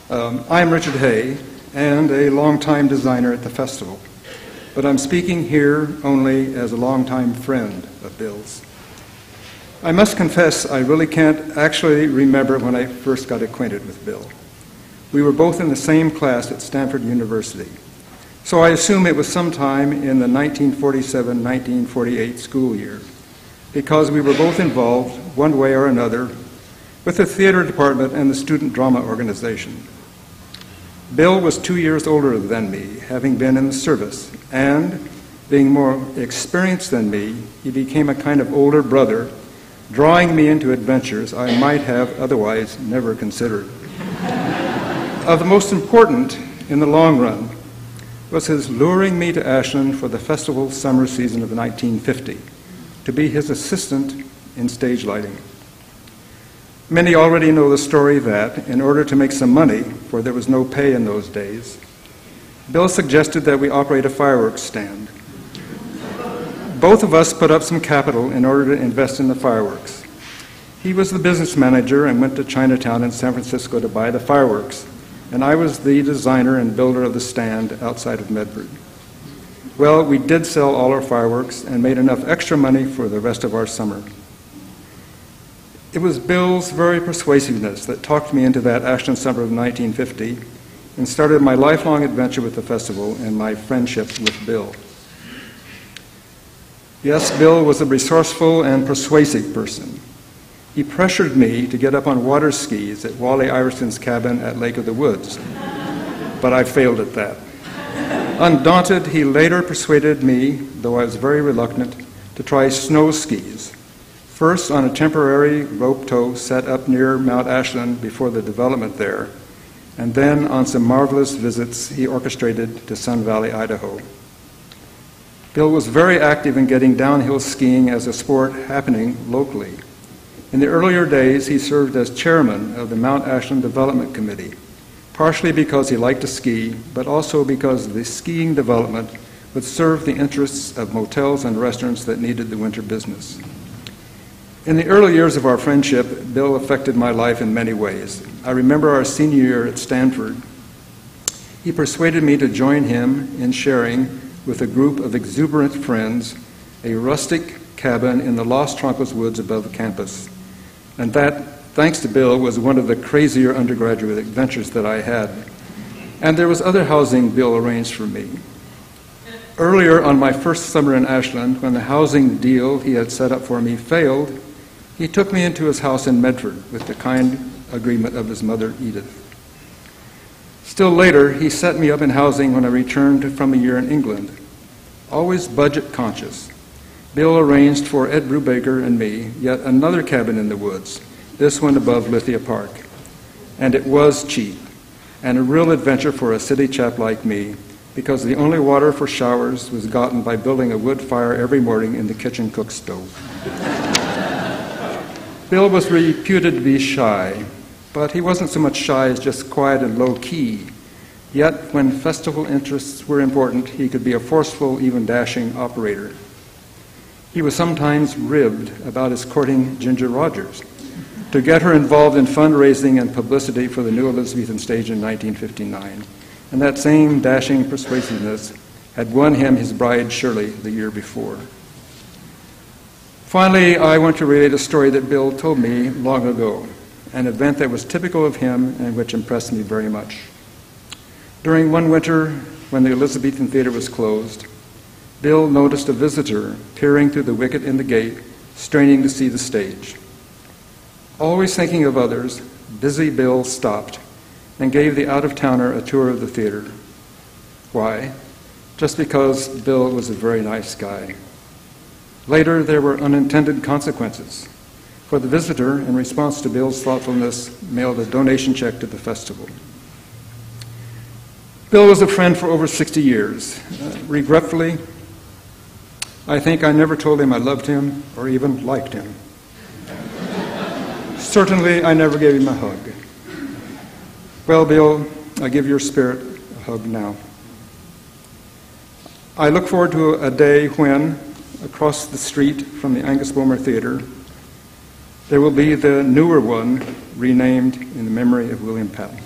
I'm Richard Hay, and a longtime designer at the festival, but I'm speaking here only as a longtime friend of Bill's. I must confess I really can't actually remember when I first got acquainted with Bill. We were both in the same class at Stanford University, so I assume it was sometime in the 1947-1948 school year, because we were both involved, one way or another, with the theater department and the student drama organization. Bill was 2 years older than me, having been in the service, and being more experienced than me, he became a kind of older brother, drawing me into adventures I might have otherwise never considered. Of the most important, in the long run, was his luring me to Ashland for the festival summer season of 1950, to be his assistant in stage lighting. Many already know the story that, in order to make some money, for there was no pay in those days, Bill suggested that we operate a fireworks stand. Both of us put up some capital in order to invest in the fireworks. He was the business manager and went to Chinatown in San Francisco to buy the fireworks, and I was the designer and builder of the stand outside of Medford. Well, we did sell all our fireworks and made enough extra money for the rest of our summer. It was Bill's very persuasiveness that talked me into that Ashland summer of 1950 and started my lifelong adventure with the festival and my friendship with Bill. Yes, Bill was a resourceful and persuasive person. He pressured me to get up on water skis at Wally Iverson's cabin at Lake of the Woods, but I failed at that. Undaunted, he later persuaded me, though I was very reluctant, to try snow skis. First on a temporary rope tow set up near Mount Ashland before the development there, and then on some marvelous visits he orchestrated to Sun Valley, Idaho. Bill was very active in getting downhill skiing as a sport happening locally. In the earlier days, he served as chairman of the Mount Ashland Development Committee, partially because he liked to ski, but also because the skiing development would serve the interests of motels and restaurants that needed the winter business. In the early years of our friendship, Bill affected my life in many ways. I remember our senior year at Stanford. He persuaded me to join him in sharing, with a group of exuberant friends, a rustic cabin in the Los Troncos woods above the campus. And that, thanks to Bill, was one of the crazier undergraduate adventures that I had. And there was other housing Bill arranged for me. Earlier on my first summer in Ashland, when the housing deal he had set up for me failed, he took me into his house in Medford with the kind agreement of his mother, Edith. Still later, he set me up in housing when I returned from a year in England. Always budget conscious, Bill arranged for Ed Brubaker and me yet another cabin in the woods, this one above Lithia Park. And it was cheap, and a real adventure for a city chap like me, because the only water for showers was gotten by building a wood fire every morning in the kitchen cook stove. Bill was reputed to be shy, but he wasn't so much shy as just quiet and low-key. Yet, when festival interests were important, he could be a forceful, even dashing operator. He was sometimes ribbed about his courting Ginger Rogers to get her involved in fundraising and publicity for the New Elizabethan stage in 1959. And that same dashing persuasiveness had won him his bride, Shirley, the year before. Finally, I want to relate a story that Bill told me long ago, an event that was typical of him and which impressed me very much. During one winter, when the Elizabethan Theater was closed, Bill noticed a visitor peering through the wicket in the gate, straining to see the stage. Always thinking of others, busy Bill stopped and gave the out-of-towner a tour of the theater. Why? Just because Bill was a very nice guy. Later, there were unintended consequences, for the visitor, in response to Bill's thoughtfulness, mailed a donation check to the festival. Bill was a friend for over 60 years. Regretfully, I think I never told him I loved him or even liked him. Certainly, I never gave him a hug. Well, Bill, I give your spirit a hug now. I look forward to a day when, across the street from the Angus Bomer Theater, there will be the newer one renamed in the memory of William Patton.